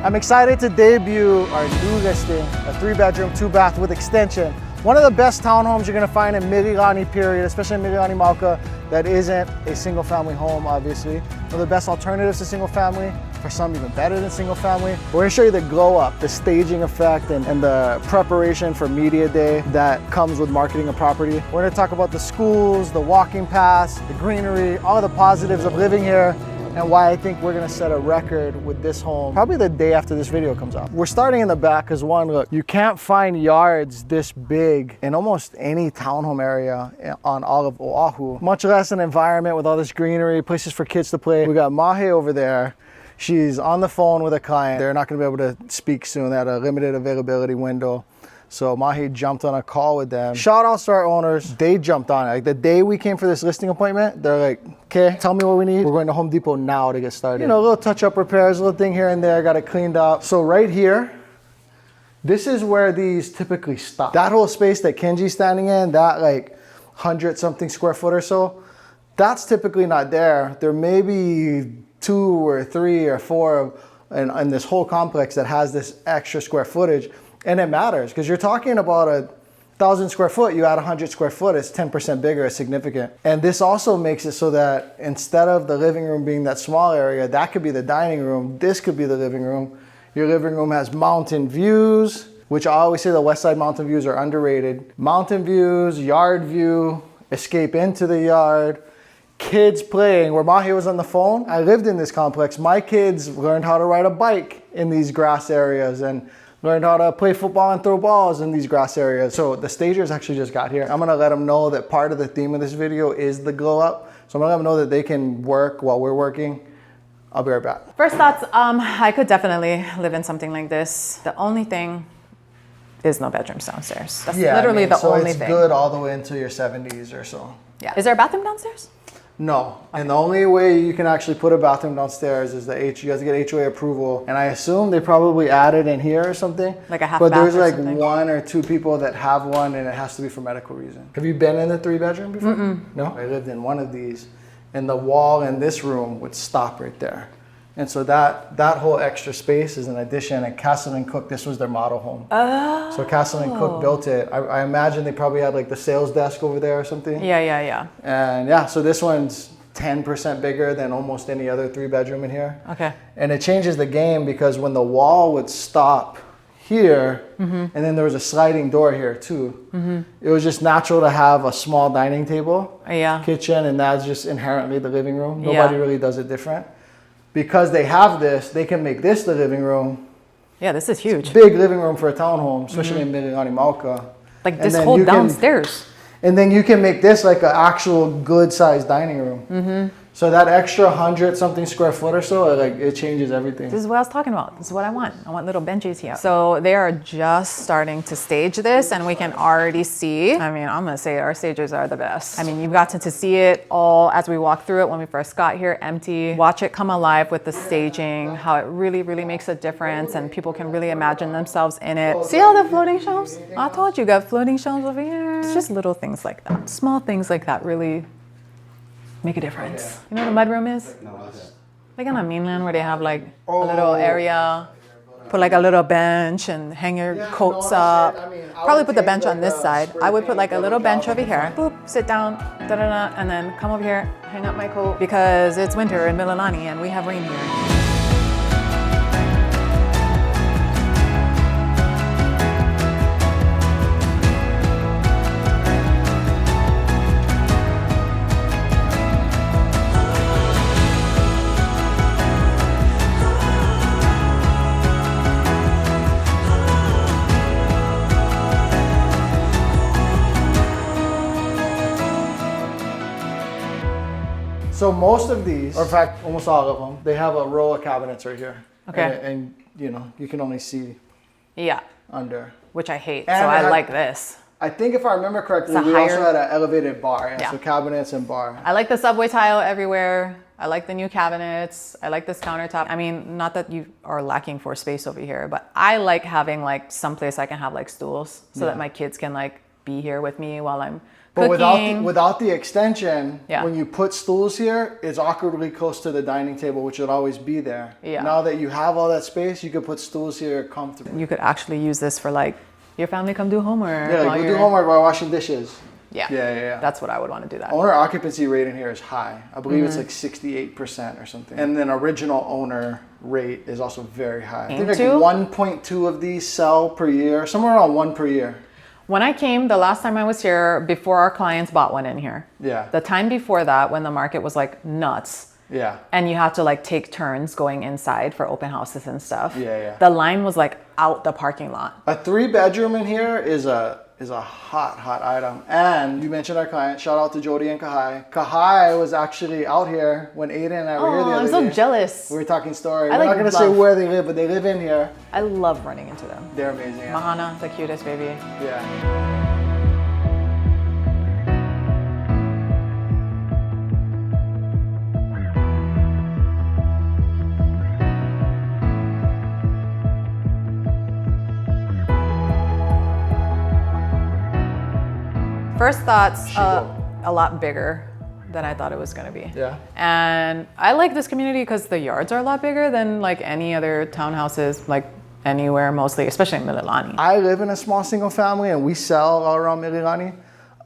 I'm excited to debut our new listing, a 3-bedroom, 2-bath with extension. One of the best townhomes you're gonna find in Mililani period, especially in Mililani Mauka, that isn't a single family home, obviously. One of the best alternatives to single family, for some even better than single family. We're gonna show you the glow up, the staging effect, and the preparation for media day that comes with marketing a property. We're gonna talk about the schools, the walking paths, the greenery, all the positives of living here, and why I think we're gonna set a record with this home probably the day after this video comes out. We're starting in the back because one, look, you can't find yards this big in almost any townhome area on all of Oahu, much less an environment with all this greenery, places for kids to play. We got Mahe over there. She's on the phone with a client. They're not gonna be able to speak soon. They had a limited availability window. So Mahi jumped on a call with them. Shout outs to our owners. They jumped on it. Like the day we came for this listing appointment, they're like, okay, tell me what we need. We're going to Home Depot now to get started. You know, little touch up repairs, a little thing here and there, got it cleaned up. So right here, this is where these typically stop. That whole space that Kenji's standing in, that like 100 something square foot or so, that's typically not there. There may be 2 or 3 or 4 in this whole complex that has this extra square footage. And it matters because you're talking about 1,000 square foot, you add 100 square foot, it's 10% bigger, it's significant. And this also makes it so that instead of the living room being that small area, that could be the dining room, this could be the living room. Your living room has mountain views, which I always say the west side mountain views are underrated. Mountain views, yard view, escape into the yard, kids playing. Where Mahi was on the phone, I lived in this complex. My kids learned how to ride a bike in these grass areas and learned how to play football and throw balls in these grass areas. So the stagers actually just got here. I'm gonna let them know that part of the theme of this video is the glow up. So I'm gonna let them know that they can work while we're working. I'll be right back. First thoughts, I could definitely live in something like this. The only thing is no bedrooms downstairs. That's literally the only thing. So it's good all the way into your 70s or so. Yeah. Is there a bathroom downstairs? No, okay. And the only way you can actually put a bathroom downstairs is you guys get HOA approval. And I assume they probably added in here or something. Like a half bath. But there's like something. 1 or 2 people that have one and it has to be for medical reason. Have you been in the 3-bedroom before? No? I lived in one of these and the wall in this room would stop right there. And so that whole extra space is an addition, and Castle and Cooke, this was their model home. Oh. So Castle and Cooke built it. I imagine they probably had like the sales desk over there or something. Yeah. And yeah, so this one's 10% bigger than almost any other 3-bedroom in here. Okay. And it changes the game because when the wall would stop here, and then there was a sliding door here too, it was just natural to have a small dining table, kitchen, and that's just inherently the living room. Nobody really does it different. Because they have this, they can make this the living room. Yeah, this is huge. Big living room for a townhome, especially in Mililani Mauka. Like this whole downstairs. And then you can make this like an actual good sized dining room. So that extra 100 something square foot or so, like it changes everything. This is what I was talking about. This is what I want. I want little benches here. So they are just starting to stage this and we can already see, I mean, I'm gonna say our stages are the best. I mean, you've gotten to see it all as we walked through it when we first got here, empty. Watch it come alive with the staging, how it really, really makes a difference and people can really imagine themselves in it. See all the floating shelves? I told you, got floating shelves over here. It's just little things like that. Small things like that really make a difference. You know what a mudroom is? Like on a mainland where they have like a little area, put like a little bench and hang your coats up. Probably put the bench on this side. I would put like a little bench over here, boop, sit down, da-da-da, and then come over here, hang up my coat because it's winter in Mililani and we have rain here. So most of these, or in fact, almost all of them, they have a row of cabinets right here. Okay. And you know, you can only see under. Which I hate, and so I like this. I think if I remember correctly, we also had an elevated bar. So cabinets and bar. I like the subway tile everywhere. I like the new cabinets. I like this countertop. I mean, not that you are lacking for space over here, but I like having like someplace I can have like stools so that my kids can like be here with me while I'm But cooking. without the extension, Yeah. when you put stools here, it's awkwardly close to the dining table, which would always be there. Yeah. Now that you have all that space, you could put stools here comfortably. You could actually use this for like your family come do homework. Yeah, while like we do you're- homework while washing dishes. Yeah. Yeah. That's what I would want to do that. Owner occupancy rate in here is high. I believe it's Mm-hmm. like 68% or something. And then original owner rate is also very high. I think like Into? 1.2 of these sell per year, somewhere around 1 per year. When I came, the last time I was here, before our clients bought one in here. Yeah. The time before that, when the market was like nuts, Yeah. and you had to like take turns going inside for open houses and stuff. Yeah. The line was like out the parking lot. A 3-bedroom in here is a hot item. And you mentioned our client. Shout out to Jody and Kahai. Kahai was actually out here when Aiden and I were here the Oh, other I'm so day. jealous. We were talking story. I We're not like gonna say love. where they live, but they live in here. I love running into them. They're amazing. Yeah. Mahana, the cutest baby. Yeah. First thoughts, Shigo. a lot bigger than I thought it was going to be. Yeah. And I like this community because the yards are a lot bigger than like any other townhouses, like anywhere mostly, especially in Mililani. I live in a small single family and we sell all around Mililani.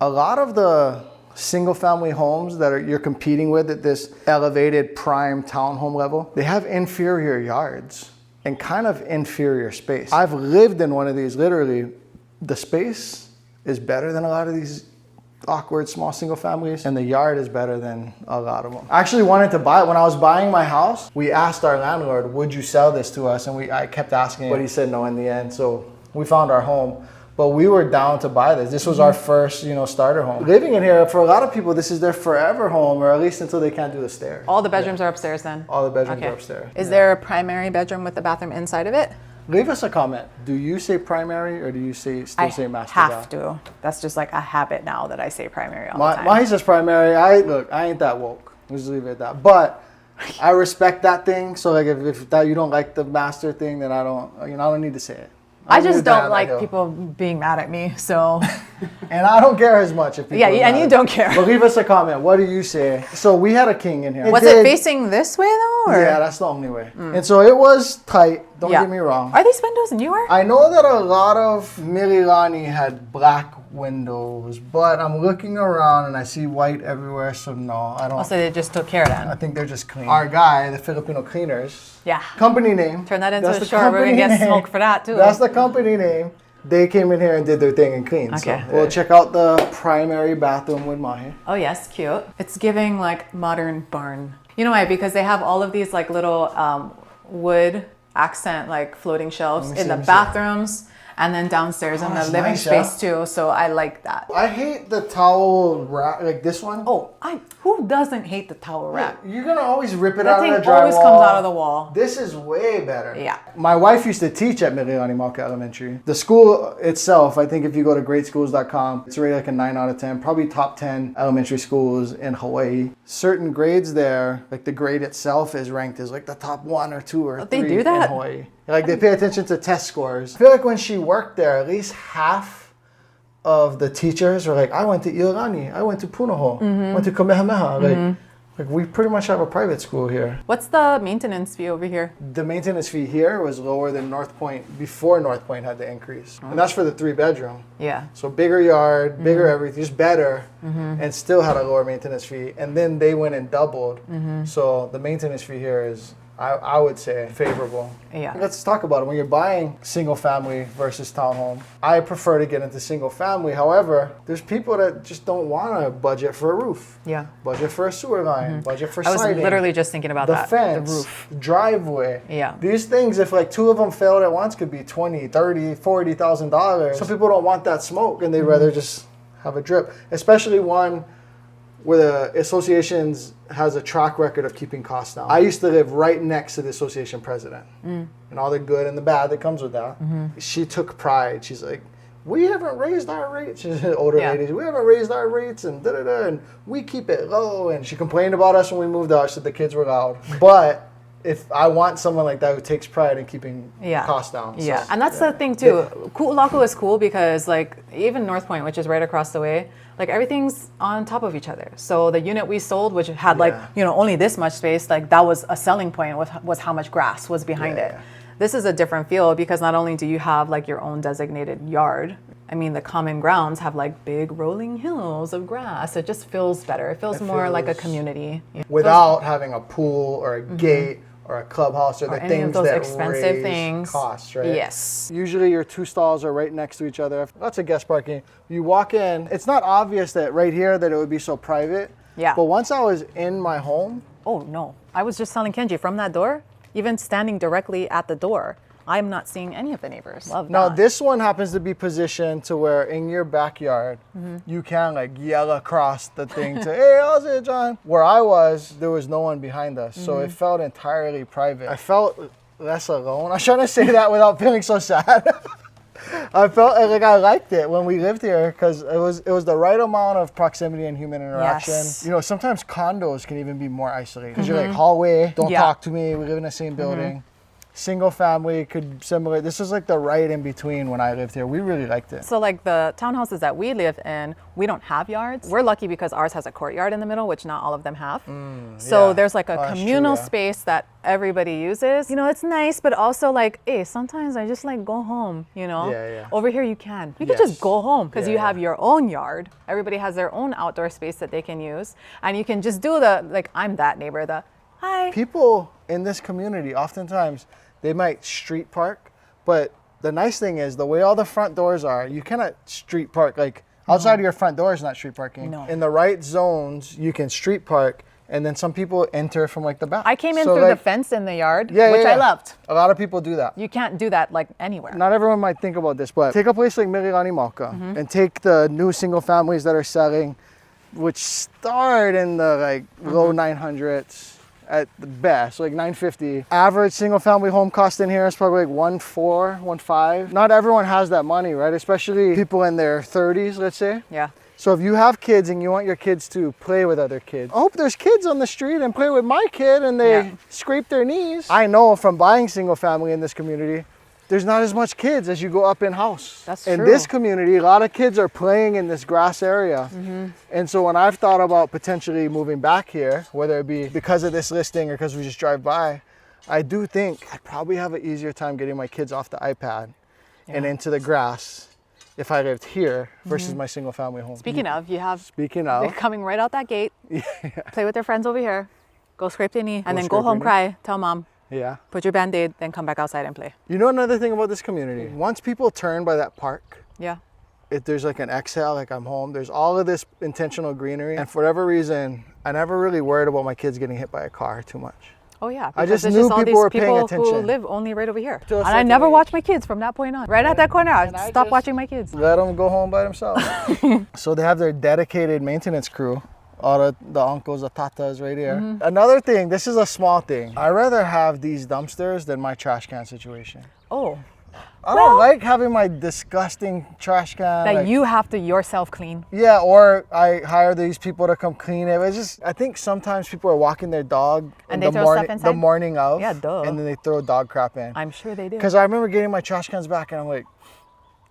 A lot of the single family homes that you're competing with at this elevated prime townhome level, they have inferior yards and kind of inferior space. I've lived in one of these, literally. The space is better than a lot of these awkward small single families, and the yard is better than a lot of them. I actually wanted to buy it. When I was buying my house, we asked our landlord, would you sell this to us? And I kept asking, but he said no in the end. So we found our home, but we were down to buy this. This was our first, starter home. Living in here, for a lot of people, this is their forever home, or at least until they can't do the stairs. All the bedrooms are upstairs then? All the bedrooms are upstairs. Is there a primary bedroom with the bathroom inside of it? Leave us a comment. Do you say primary or do you still say master I bath? have to. That's just like a habit now that I say primary all the time. Mine says primary. I ain't that woke. Let's just leave it at that. But I respect that thing. So like if that you don't like the master thing, then I don't need to say it. I just don't like people being mad at me, so. And I don't care as much if people Yeah, are and mad. you don't care. But leave us a comment. What do you say? So we had a king in here. Was it facing this way though? Or? Yeah, that's the only way. And so it was tight. Don't Yeah. get me wrong. Are these windows newer? I know that a lot of Mililani had black windows, but I'm looking around and I see white everywhere, so no, I don't. Oh, so they just took care I then. think they're just clean. Our guy, the Filipino Cleaners, Yeah. company name. Turn that into That's a the short. We're gonna company get name. smoke for that too. That's the company name. They came in here and did their thing and cleaned. Okay. So we'll check out the primary bathroom with Mahi. Oh yes, cute. It's giving like modern barn. You know why? Because they have all of these like little wood accent like floating shelves in the bathrooms and then downstairs in the that's living nice, space too. So I like that. I hate the towel rack, like this one. Oh, who doesn't hate the towel rack? You're gonna always rip it That out thing of the drywall. always comes out of the wall. This is way better. Yeah. My wife used to teach at Mililani Mauka Elementary. The school itself, I think if you go to greatschools.com, it's rated like a 9 out of 10, probably top 10 elementary schools in Hawaii. Certain grades there, like the grade itself is ranked as like the top 1 or 2 or 3 They do that? in Hawaii. Like they pay attention to test scores. I feel like when she worked there, at least half of the teachers were like, I went to Iolani, I went to Punahou, went to Kamehameha. Like we pretty much have a private school here. What's the maintenance fee over here? The maintenance fee here was lower than North Point before North Point had the increase. And that's for the 3-bedroom. Yeah. So bigger yard, bigger everything, just better, and still had a lower maintenance fee. And then they went and doubled. So the maintenance fee here is, I would say, favorable. Yeah. Let's talk about it. When you're buying single family versus townhome, I prefer to get into single family. However, there's people that just don't want to budget for a roof. Yeah. Budget for a sewer line, budget for I was siding. literally just thinking about The that. fence, The roof. driveway. Yeah. These things, if like 2 of them failed at once, could be $20,000, $30,000, $40,000. Some people don't want that smoke and they'd rather just have a drip. Especially one where the associations has a track record of keeping costs down. I used to live right next to the association president and all the good and the bad that comes with that. She took pride. She's like, we haven't raised our rates. She's an older lady. We haven't raised our rates and and we keep it low. And she complained about us when we moved out. She said the kids were loud. But if I want someone like that who takes pride in keeping costs down. Yeah, So, and that's the thing too. Ku'ulaku is cool because like even North Point, which is right across the way, like everything's on top of each other. So the unit we sold, which had like, you know, only this much space, like that was a selling point was how much grass was behind it. This is a different feel because not only do you have like your own designated yard, I mean, the common grounds have like big rolling hills of grass. It just feels better. It feels more like a community. Without having a pool or a gate or a clubhouse or the any things of those that expensive raise things. costs, right? Yes. Usually your two stalls are right next to each other. Lots of guest parking. You walk in, it's not obvious that right here that it would be so private. Yeah. But once I was in my home. Oh no, I was just telling Kenji from that door, even standing directly at the door, I'm not seeing any of the neighbors. Love Now that. this one happens to be positioned to where in your backyard, you can like yell across the thing to, hey, how's it, John? Where I was, there was no one behind us. So it felt entirely private. I felt less alone. I'm trying to say that without feeling so sad. I felt like I liked it when we lived here because it was the right amount of proximity and human interaction. Yes. You know, sometimes condos can even be more isolated because you're like, hallway, don't talk to me, we live in the same building. Single family could similar. This is like the right in between when I lived here. We really liked it. So like the townhouses that we live in, we don't have yards. We're lucky because ours has a courtyard in the middle, which not all of them have. So there's like a communal space that everybody uses. You know, it's nice, but also like, hey, sometimes I just like go home, you know? Over here you can. You can just go home because you have your own yard. Everybody has their own outdoor space that they can use. And you can just do the, like, I'm that neighbor, the, hi. People in this community, oftentimes, they might street park, but the nice thing is the way all the front doors are, you cannot street park. Like outside of your front door is not street parking. No. In the right zones, you can street park, and then some people enter from like the back. I came in through the fence in the yard, which I loved. A lot of people do that. You can't do that like anywhere. Not everyone might think about this, but take a place like Mililani Mauka and take the new single families that are selling, which start in the like low 900s. At the best, like 950. Average single family home cost in here is probably like 1.4, 1.5. Not everyone has that money, right? Especially people in their 30s, let's say. Yeah. So if you have kids and you want your kids to play with other kids, I hope there's kids on the street and play with my kid and they scrape their knees. I know from buying single family in this community, there's not as much kids as you go up in house. That's true. In this community, a lot of kids are playing in this grass area. And so when I've thought about potentially moving back here, whether it be because of this listing or because we just drive by, I do think I'd probably have an easier time getting my kids off the iPad and into the grass if I lived here versus my single family home. Speaking of, you have They're coming right out that gate, play with their friends over here, go scrape their knee, and then scrape go home, your knee. cry, tell mom. Yeah. Put your Band-Aid, then come back outside and play. You know another thing about this community? Once people turn by that park, there's like an exhale, like I'm home. There's all of this intentional greenery. And for whatever reason, I never really worried about my kids getting hit by a car too much. Oh yeah, I just there's knew all people these were paying who attention. live only right over here. To a And I certain never age. watched my kids from that point on. Right at that corner, I stopped watching my kids. Let them go home by themselves. So they have their dedicated maintenance crew. All the uncles, the tatas right here. Another thing, this is a small thing. I'd rather have these dumpsters than my trash can situation. Oh. I don't like having my disgusting trash can. That like, you have to yourself clean. Yeah, or I hire these people to come clean it. It's just, I think sometimes people are walking their dog And in they throw stuff inside? the morning of. Yeah, duh. And then they throw dog crap in. I'm sure they do. Because I remember getting my trash cans back and I'm like,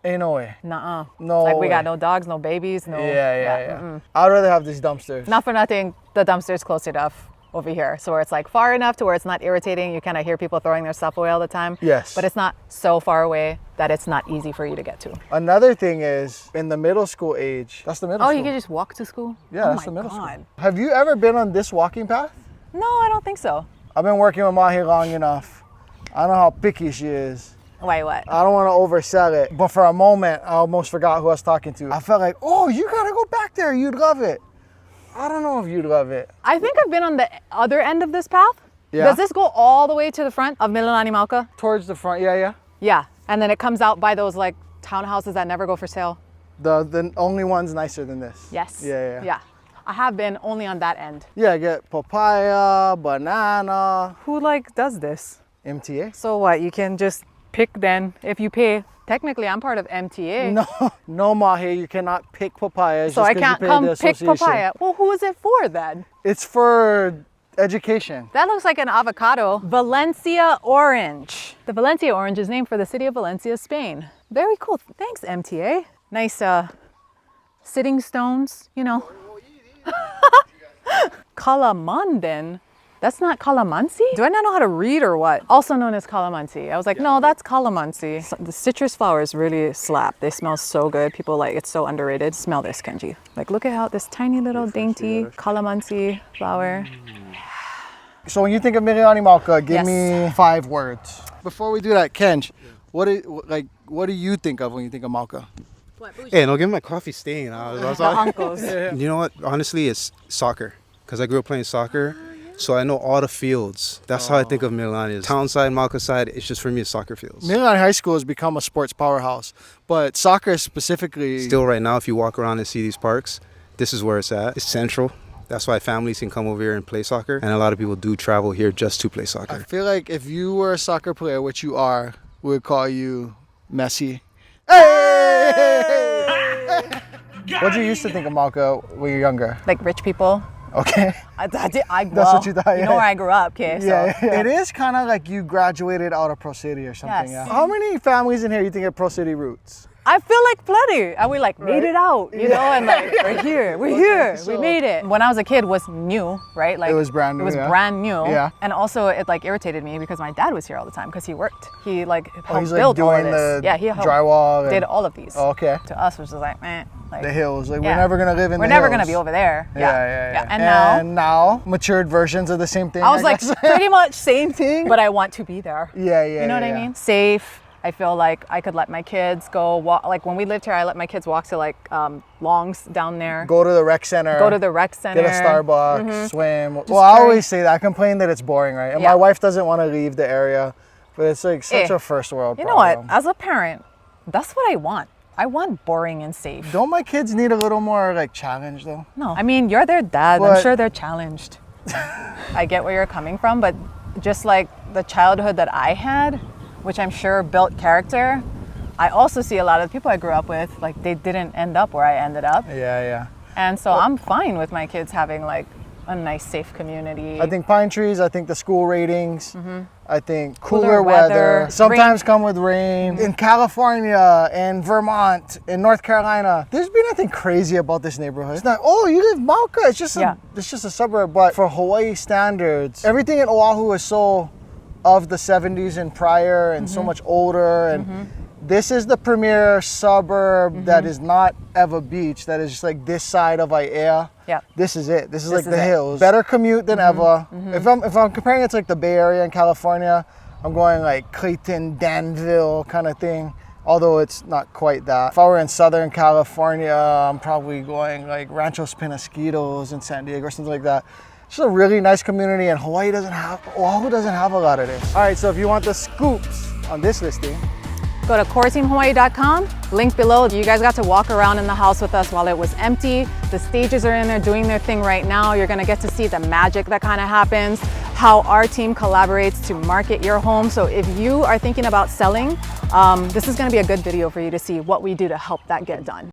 ain't no way. Nuh-uh. No Like we way. got no dogs, no babies, no. Yeah. I'd rather have these dumpsters. Not for nothing, the dumpster's close enough over here. So where it's like far enough to where it's not irritating. You kind of hear people throwing their stuff away all the time. Yes. But it's not so far away that it's not easy for you to get to. Another thing is, in the middle school age, that's the middle Oh, school. you can just walk to school? Yeah, Oh that's my the middle God. school. Have you ever been on this walking path? No, I don't think so. I've been working with Mahi long enough. I know how picky she is. Wait, what? I don't want to oversell it, but for a moment, I almost forgot who I was talking to. I felt like, oh, you gotta go back there. You'd love it. I don't know if you'd love it. I think I've been on the other end of this path. Yeah. Does this go all the way to the front of Mililani Mauka? Towards the front, yeah. Yeah. And then it comes out by those like townhouses that never go for sale. The only one's nicer than this. Yes. Yeah. Yeah. I have been only on that end. Yeah, I get papaya, banana. Who like does this? MTA? So what? You can just pick then if you pay. Technically, I'm part of MTA. No, Mahi, you cannot pick papayas. So just I 'cause can't you pay come the pick association. papaya. Well, who is it for then? It's for Education. That looks like an avocado. Valencia orange. The Valencia orange is named for the city of Valencia, Spain. Very cool. Thanks, MTA. Nice sitting stones, you know. Calamanden. That's not calamansi? Do I not know how to read or what? Also known as calamansi. I was like, no, that's calamansi. The citrus flowers really slap. They smell so good. People like, it's so underrated. Smell this, Kenji. Like, look at how this tiny little dainty calamansi flower. So when you think of Mililani Mauka, give Yes. me 5 words. Before we do that, Kenj, what do you think of when you think of Mauka? Hey, don't give me my coffee stain. The uncles. You know what? Honestly, it's soccer. Because I grew up playing soccer. So I know all the fields. That's how I think of Mililani. Town side, Mauka side, it's just for me, it's soccer fields. Mililani High School has become a sports powerhouse, but soccer specifically... Still right now, if you walk around and see these parks, this is where it's at. It's central. That's why families can come over here and play soccer. And a lot of people do travel here just to play I soccer. feel like if you were a soccer player, which you are, we would call you Messi. Hey! What did you used to think of Mauka when you were younger? Like rich people. Okay. I grew That's what you thought, You yeah. know where I grew up, okay? So. Yeah. It is kind of like you graduated out of Pro City or something. Yes. Yeah. How many families in here you think have Pro City roots? I feel like plenty. And we like made it out, you know, and like we're here, we made it. When I was a kid was new, right? Like It was brand new, It was yeah. brand new. Yeah. And also it like irritated me because my dad was here all the time because he worked. He like helped He's like build all of doing this. the Yeah, he helped. drywall and- Did all of these. Oh, okay. To us, which is like, like The hills. Like yeah. we're never gonna live in We're the never hills. gonna be over there. Yeah. And now matured versions of the same thing. I was like guess. pretty much same thing, but I want to be there. Yeah. You know what I yeah. mean? Safe. I feel like I could let my kids go walk. Like when we lived here, I let my kids walk to like Longs down there. Go to the rec center. Go to the rec center. Get a Starbucks, swim. Well, I always say that. I complain that it's boring, right? And Yeah. my wife doesn't want to leave the area, but it's like such a first world You know problem. what? As a parent, that's what I want. I want boring and safe. Don't my kids need a little more like challenge though? No. I mean, you're their dad. But- I'm sure they're challenged. I get where you're coming from, but just like the childhood that I had, which I'm sure built character, I also see a lot of the people I grew up with, like they didn't end up where I ended up. Yeah. And so I'm fine with my kids having like a nice, safe community. I think pine trees, I think the school ratings, I think cooler Cooler weather, weather, sometimes come with rain. In California, in Vermont, in North Carolina, there's been nothing crazy about this neighborhood. It's not, oh, you live Mauka, it's just a suburb. But for Hawaii standards, everything in Oahu is so of the 70s and prior and so much older. And this is the premier suburb that is not Eva Beach, that is just like this side of Aiea. Yeah. This is it. This is This like is the it. hills. Better commute than Eva. If I'm comparing it to like the Bay Area in California, I'm going like Clayton, Danville kind of thing. Although it's not quite that. If I were in Southern California, I'm probably going like Ranchos Penasquitos in San Diego or something like that. It's just a really nice community, and Oahu doesn't have a lot of this. All right, so if you want the scoops on this listing, Go to coreteamhawaii.com, link below. You guys got to walk around in the house with us while it was empty. The stages are in there doing their thing right now. You're gonna get to see the magic that kind of happens, how our team collaborates to market your home. So if you are thinking about selling, this is gonna be a good video for you to see what we do to help that get done.